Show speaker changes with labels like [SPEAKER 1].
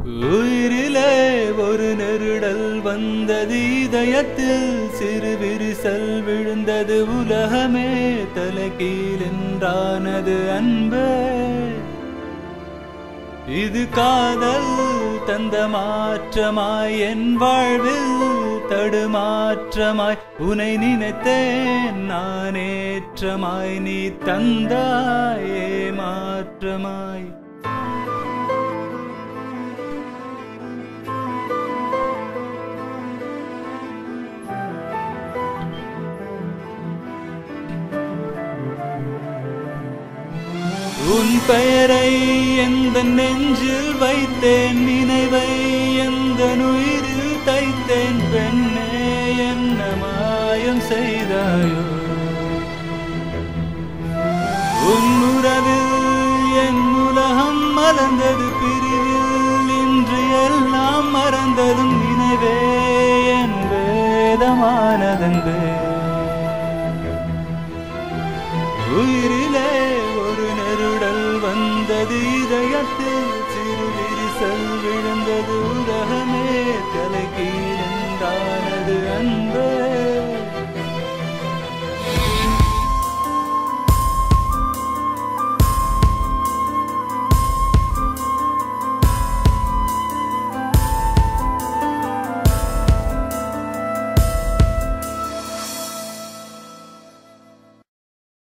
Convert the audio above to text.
[SPEAKER 1] உயிரிலே ஒரு நெருடல் வந்தது இதயத்தில் சிறு விரிசல் விழுந்தது உலகமே தலைகீழ் என்றானது அன்பே இது காதல் தந்த மாற்றமாய் என் வாழ்வில் தடுமாற்றமாய் உனை நினைத்தேன் நான் ஏற்றமாய் நீ தந்தாயே மாற்றமாய் உன் பெயரை எந்த நெஞ்சில் வைத்தேன் நினைவை எந்த உயிரில் தைத்தேன் பெண்ணே என்ன மாயம் செய்தாயோ உன் உறவில் என் உலகம் மலர்ந்தது பிரிவில் இன்று எல்லாம் மறந்ததும் நினைவே என் வேதமானதன்பே உயிரிலே ஒரு நெருடல் வந்தது இதயத்தில் சிறு விரிசல் விழுந்தது உலகமே தலைகீழ் என்றானது